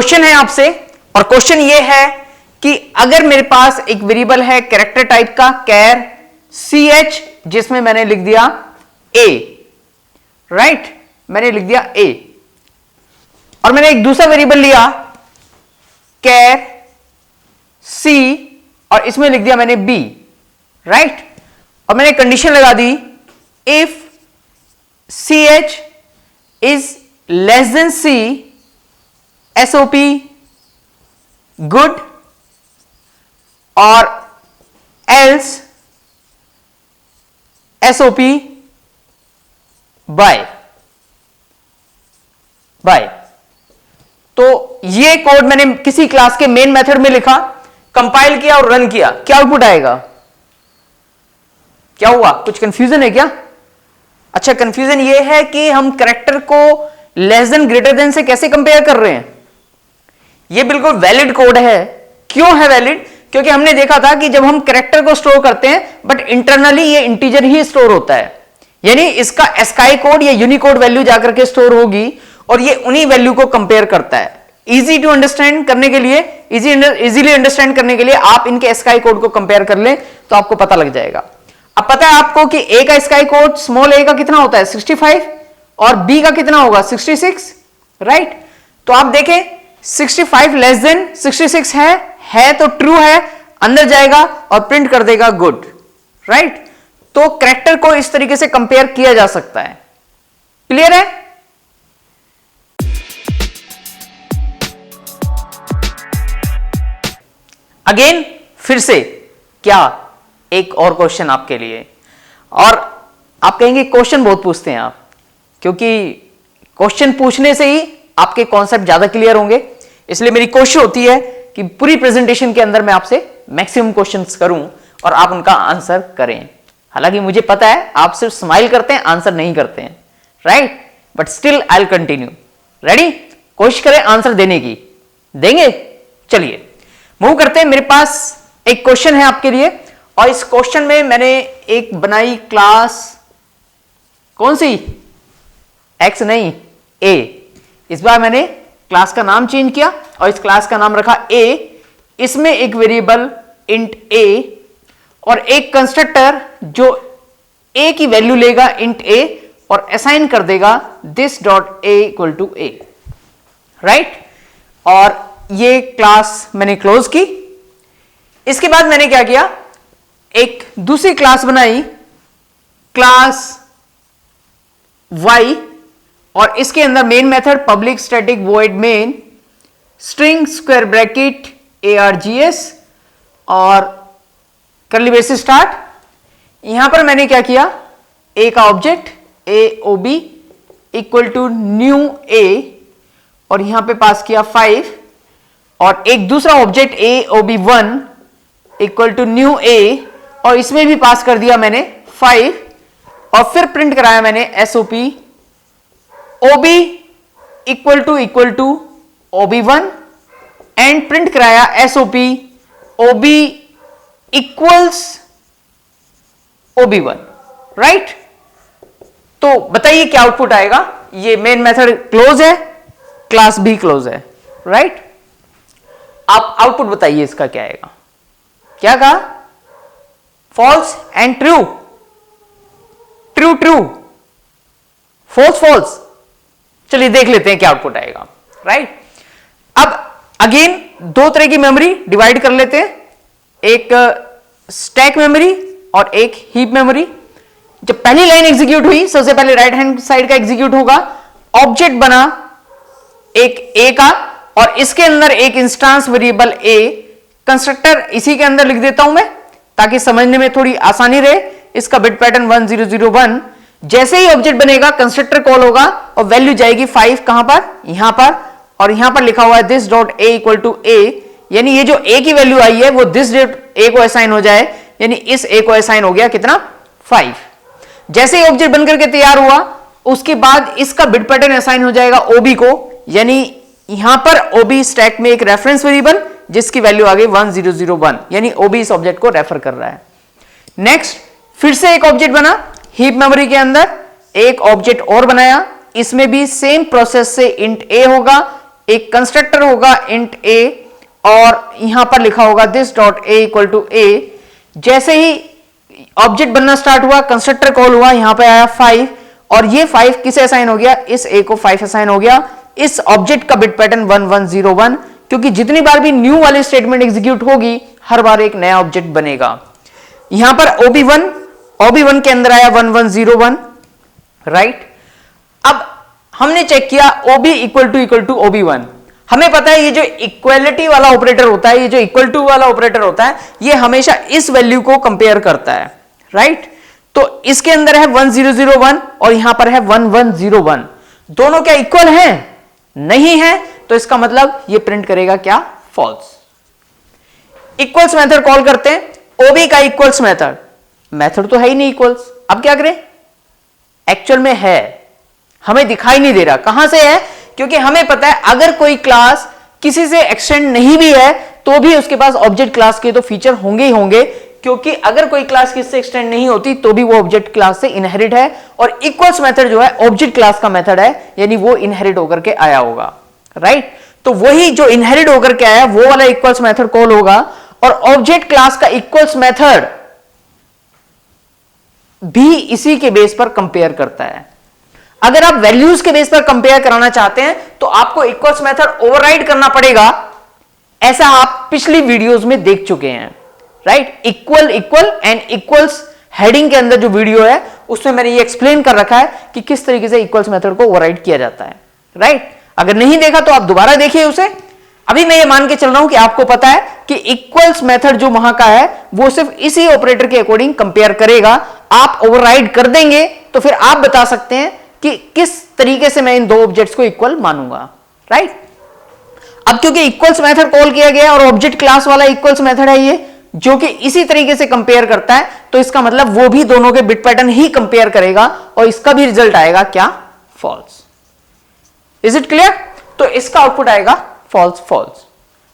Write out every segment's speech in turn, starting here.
Question है आपसे, और क्वेश्चन ये है कि अगर मेरे पास एक वेरिएबल है कैरेक्टर टाइप का कैर ch, जिसमें मैंने लिख दिया a, राइट, मैंने लिख दिया a, और मैंने एक दूसरा वेरिएबल लिया कैर c और इसमें लिख दिया मैंने b, राइट, और मैंने कंडीशन लगा दी if ch is less than c SOP good और एल्स SOP बाय। तो ये कोड मैंने किसी क्लास के मेन मेथड में लिखा, कंपाइल किया और रन किया, क्या आउटपुट आएगा? क्या हुआ? कुछ कंफ्यूजन है क्या? अच्छा, कंफ्यूजन ये है कि हम कैरेक्टर को लेस देन ग्रेटर देन से कैसे कंपेयर कर रहे हैं। ये बिल्कुल वैलिड कोड है। क्यों है वैलिड? क्योंकि हमने देखा था कि जब हम कैरेक्टर को स्टोर करते हैं बट इंटरनली ये इंटीजर ही स्टोर होता है, यानी इसका एस्काई कोड या यूनिकोड वैल्यू जाकर के स्टोर होगी और ये उन्हीं वैल्यू को कंपेयर करता है। इजी टू अंडरस्टैंड करने के लिए, इजीली अंडरस्टैंड करने के लिए आप इनके एस्काई कोड को कंपेयर कर लें तो आपको पता लग जाएगा। अब पता है आपको कि ए का एस्काई कोड स्मॉल ए का कितना होता है 65 और बी का कितना होगा 66, राइट। तो आप देखें 65 लेस देन 66 है तो ट्रू है, अंदर जाएगा और प्रिंट कर देगा गुड, राइट। तो कैरेक्टर को इस तरीके से कंपेयर किया जा सकता है। क्लियर है? अगेन फिर से क्या एक और क्वेश्चन आपके लिए, और आप कहेंगे क्वेश्चन बहुत पूछते हैं आप, क्योंकि क्वेश्चन पूछने से ही आपके कॉन्सेप्ट ज्यादा क्लियर होंगे। इसलिए मेरी कोशिश होती है कि पूरी प्रेजेंटेशन के अंदर मैं आपसे मैक्सिमम क्वेश्चंस करूं और आप उनका आंसर करें। हालांकि मुझे पता है आप सिर्फ स्माइल करते हैं, आंसर नहीं करते हैं, right, but still I will continue. Ready? कोशिश करें आंसर देने की। देंगे? चलिए मूव करते हैं। मेरे पास एक क्वेश्चन है आपके लिए, और इस क्वेश्चन में मैंने एक बनाई क्लास, कौन सी? एक्स नहीं, ए। इस बार मैंने क्लास का नाम चेंज किया और इस क्लास का नाम रखा ए। इसमें एक वेरिएबल इंट ए और एक कंस्ट्रक्टर जो ए की वैल्यू लेगा इंट ए और असाइन कर देगा this dot A equal to a, right. और ये क्लास मैंने क्लोज की। इसके बाद मैंने क्या किया, एक दूसरी क्लास बनाई, क्लास y, और इसके अंदर main method public static void main string square bracket args और कर्ली ब्रेसेस स्टार्ट। यहां पर मैंने क्या किया, ए का object aob equal to new a और यहां पे पास किया 5, और एक दूसरा object aob1 equal to new a और इसमें भी पास कर दिया मैंने 5, और फिर प्रिंट कराया मैंने sop ob equal to ob1 and print कराया sop ob equals ob1, right. तो बताइए क्या आउटपुट आएगा। ये मेन मेथड क्लोज है, क्लास भी क्लोज है, राइट। आप आउटपुट बताइए इसका क्या आएगा। क्या कहा? False and true, true true, false false. चलिए देख लेते हैं क्या आउटपुट आएगा, राइट। अब अगेन दो तरह की मेमोरी डिवाइड कर लेते हैं, एक स्टैक मेमोरी और एक हीप मेमोरी। जब पहली लाइन एग्जीक्यूट हुई, सबसे पहले राइट हैंड साइड का एग्जीक्यूट होगा, ऑब्जेक्ट बना एक ए का और इसके अंदर एक इंस्टांस वेरिएबल ए, कंस्ट्रक्टर इसी के अंदर लिख देता हूं मैं ताकि समझने में थोड़ी आसानी रहे। इसका बिट पैटर्न 1001। जैसे ही ऑब्जेक्ट बनेगा कंस्ट्रक्टर कॉल होगा और वैल्यू जाएगी 5, कहां पर? यहां पर, और यहां पर लिखा हुआ है this dot A equal to A, यानी ये जो ए की वैल्यू आई है वो दिस डॉट ए को असाइन हो जाए, यानी इस ए को असाइन हो गया कितना? 5। जैसे ही ऑब्जेक्ट बनकर के तैयार हुआ उसके बाद इसका बिट पैटर्न असाइन हो जाएगा ओबी को, यानी यहां पर ओबी स्टैक में एक रेफरेंस वेरिएबल जिसकी वैल्यू आ गई 1001, यानी ओबी इस ऑब्जेक्ट को रेफर कर रहा है। नेक्स्ट फिर से एक ऑब्जेक्ट बना हीप मेमोरी के अंदर, एक ऑब्जेक्ट और बनाया, इसमें भी सेम प्रोसेस से इंट ए होगा, एक कंस्ट्रक्टर होगा int a और यहां पर लिखा होगा this dot a equal to a। जैसे ही ऑब्जेक्ट बनना स्टार्ट हुआ, कंस्ट्रक्टर कॉल हुआ, यहां पे आया 5 और ये 5 किसे असाइन हो गया, इस a को 5 असाइन हो गया। इस ऑब्जेक्ट का बिट पैटर्न 1101, क्योंकि जितनी बार भी न्यू वाली स्टेटमेंट एग्जीक्यूट होगी हर बार एक नया ऑब्जेक्ट बनेगा। यहां पर OB1 के अंदर आया 1101, राइट। अब हमने चेक किया OB इक्वल टू OB1। हमें पता है ये जो इक्वलिटी वाला ऑपरेटर होता है, ये जो इक्वल टू वाला ऑपरेटर होता है, ये हमेशा इस वैल्यू को कंपेयर करता है, राइट। तो इसके अंदर है 1001 और यहां पर है 1101। दोनों क्या इक्वल हैं? नहीं है, तो इसका मतलब ये प्रिंट करेगा क्या? फॉल्स। इक्वल्स मेथड कॉल करते हैं। OB का इक्वल्स मेथड तो है ही नहीं इक्वल्स। अब क्या करें? एक्चुअल में है, हमें दिखाई नहीं दे रहा। कहां से है? क्योंकि हमें पता है अगर कोई क्लास किसी से एक्सटेंड नहीं भी है तो भी उसके पास ऑब्जेक्ट क्लास के तो फीचर होंगे ही होंगे, क्योंकि अगर कोई क्लास किससे एक्सटेंड नहीं होती तो भी वो ऑब्जेक्ट क्लास से इनहेरिट है। और इक्वल्स मेथड जो है ऑब्जेक्ट क्लास का मेथड है, यानी वो इनहेरिट होकर के आया होगा, राइट। तो वही जो इनहेरिट होकर के आया वो वाला इक्वल्स मेथड कॉल होगा। और ऑब्जेक्ट क्लास का इक्वल्स मेथड भी इसी के बेस पर कंपेयर करता है। अगर आप वैल्यूज के बेस पर कंपेयर कराना चाहते हैं तो आपको इक्वल्स मेथड ओवरराइड करना पड़ेगा। ऐसा आप पिछली वीडियोस में देख चुके हैं, right. Equal and equals heading के अंदर जो वीडियो है उसमें मैंने ये एक्सप्लेन कर रखा है कि किस तरीके से इक्वल्स मेथड को ओवरराइड किया जाता है, राइट। अगर नहीं देखा तो आप दोबारा देखिए उसे। अभी मैं ये मान के चल रहा हूं कि आपको पता है कि इक्वल्स मेथड जो वहां का है वो सिर्फ इसी ऑपरेटर के अकॉर्डिंग कंपेयर करेगा। आप ओवरराइड कर देंगे तो फिर आप बता सकते हैं कि किस तरीके से मैं इन दो ऑब्जेक्ट्स को इक्वल मानूंगा, राइट। अब क्योंकि इक्वल्स मेथड कॉल किया गया और ऑब्जेक्ट क्लास वाला इक्वल्स मेथड है ये, जो कि इसी तरीके से कंपेयर करता है, तो इसका मतलब वो भी दोनों के बिट पैटर्न ही कंपेयर करेगा और इसका भी रिजल्ट आएगा क्या? फॉल्स। Is it clear? तो इसका आउटपुट आएगा फॉल्स फॉल्स।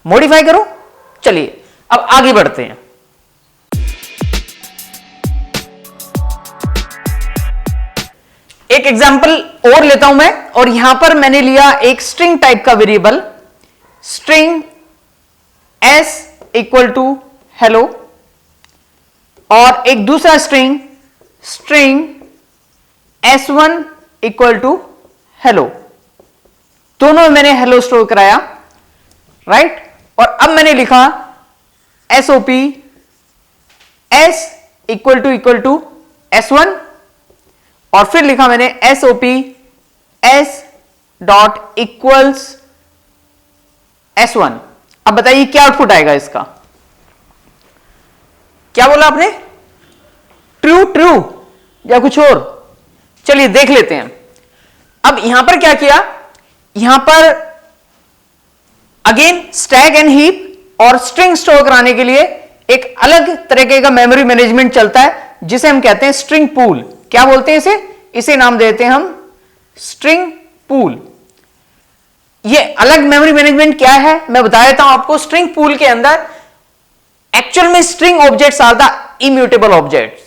मॉडिफाई करो। चलिए अब आगे बढ़ते हैं। एक एग्जांपल और लेता हूं मैं, और यहां पर मैंने लिया एक स्ट्रिंग टाइप का variable, string s equal to hello, और एक दूसरा string s1 equal to hello. दोनों में मैंने हेलो स्टोर कराया, राइट। और अब मैंने लिखा SOP s equal to s1, और फिर लिखा मैंने SOP s dot equals s1। अब बताइए क्या आउटपुट आएगा इसका? क्या बोला आपने? ट्रू या कुछ और? चलिए देख लेते हैं। अब यहां पर क्या किया, यहां पर अगेन स्टैक एंड हीप और स्ट्रिंग स्टोर कराने के लिए एक अलग तरीके का मेमोरी मैनेजमेंट चलता है जिसे हम कहते हैं स्ट्रिंग पूल। क्या बोलते हैं इसे नाम देते हैं हम स्ट्रिंग पूल। ये अलग मेमोरी मैनेजमेंट क्या है मैं बता देता हूं आपको। स्ट्रिंग पूल के अंदर एक्चुअल में string objects are the immutable objects.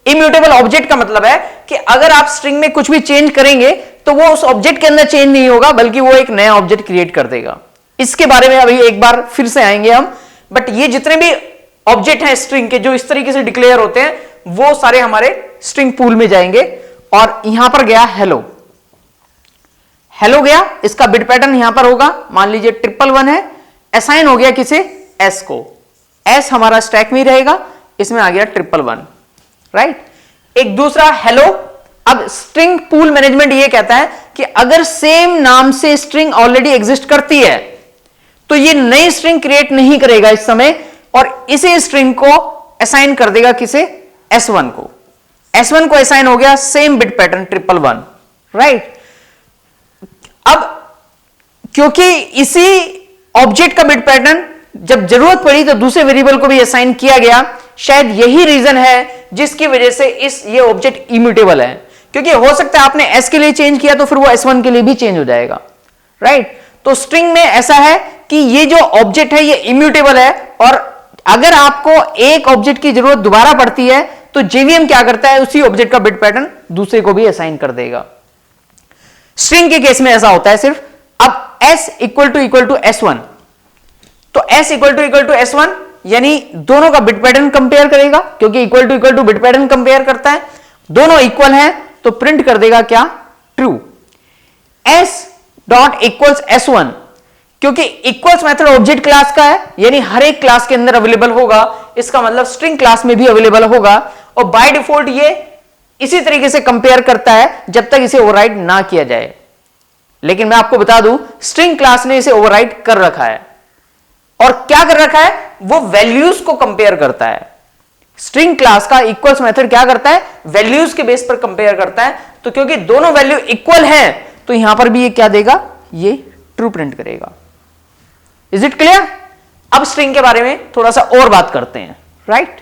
Immutable object का मतलब है कि अगर आप स्ट्रिंग में कुछ भी चेंज करेंगे तो वो उस ऑब्जेक्ट के अंदर चेंज नहीं होगा, बल्कि वो एक नया ऑब्जेक्ट क्रिएट कर देगा। इसके बारे में अभी एक बार फिर से आएंगे हम। बट ये जितने भी ऑब्जेक्ट हैं स्ट्रिंग के जो इस तरीके से डिक्लेयर होते हैं वो सारे हमारे स्ट्रिंग पूल में जाएंगे। और यहां पर गया हेलो गया, इसका बिट पैटर्न यहां पर होगा, मान लीजिए 111 है, असाइन हो गया किसे? s को। s हमारा स्टैक में ही रहेगा, इसमें आ गया 111, राइट। एक दूसरा हेलो। अब स्ट्रिंग पूल मैनेजमेंट ये कहता है कि अगर सेम नाम से स्ट्रिंग ऑलरेडी एग्जिस्ट करती है तो ये नई स्ट्रिंग क्रिएट नहीं करेगा इस समय, और इसी स्ट्रिंग को असाइन कर देगा किसे? s1 को। s1 को असाइन हो गया सेम बिट पैटर्न 111, राइट। अब क्योंकि इसी ऑब्जेक्ट का बिट पैटर्न जब जरूरत पड़ी तो दूसरे वेरिएबल को भी असाइन किया गया, शायद यही रीजन है जिसकी वजह से ये ऑब्जेक्ट इम्यूटेबल है। क्योंकि हो सकता है आपने s के लिए चेंज किया तो फिर वो s1 के लिए भी चेंज हो जाएगा, राइट। तो स्ट्रिंग में ऐसा है कि ये जो ऑब्जेक्ट है ये इम्यूटेबल है, और अगर आपको एक ऑब्जेक्ट की जरूरत दोबारा पड़ती है तो जेवीएम क्या करता है, उसी ऑब्जेक्ट का बिट पैटर्न दूसरे को भी असाइन कर देगा। स्ट्रिंग के केस में ऐसा होता है सिर्फ। अब s इक्वल टू s1, तो s इक्वल टू s1 यानी दोनों का बिट पैटर्न कंपेयर करेगा, क्योंकि equal two bit pattern compare करता है, दोनों इक्वल हैं तो प्रिंट कर देगा क्या, true. s dot equals s1, क्योंकि इक्वल्स मेथड ऑब्जेक्ट क्लास का है, यानी हर एक क्लास के अंदर अवेलेबल होगा, इसका मतलब स्ट्रिंग क्लास में भी अवेलेबल होगा, और बाय डिफॉल्ट ये इसी तरीके से कंपेयर करता है जब तक इसे ओवरराइड ना किया जाए। लेकिन मैं आपको बता दूं, स्ट्रिंग क्लास ने इसे ओवरराइड कर रखा है, और क्या कर रखा है, वो वैल्यूज को कंपेयर करता है। स्ट्रिंग क्लास का इक्वल्स मेथड क्या करता है, वैल्यूज के बेस पर कंपेयर करता है, तो क्योंकि दोनों वैल्यू इक्वल हैं तो यहां पर भी ये क्या देगा, ये ट्रू प्रिंट करेगा। Is it clear? अब स्ट्रिंग के बारे में थोड़ा सा और बात करते हैं, राइट?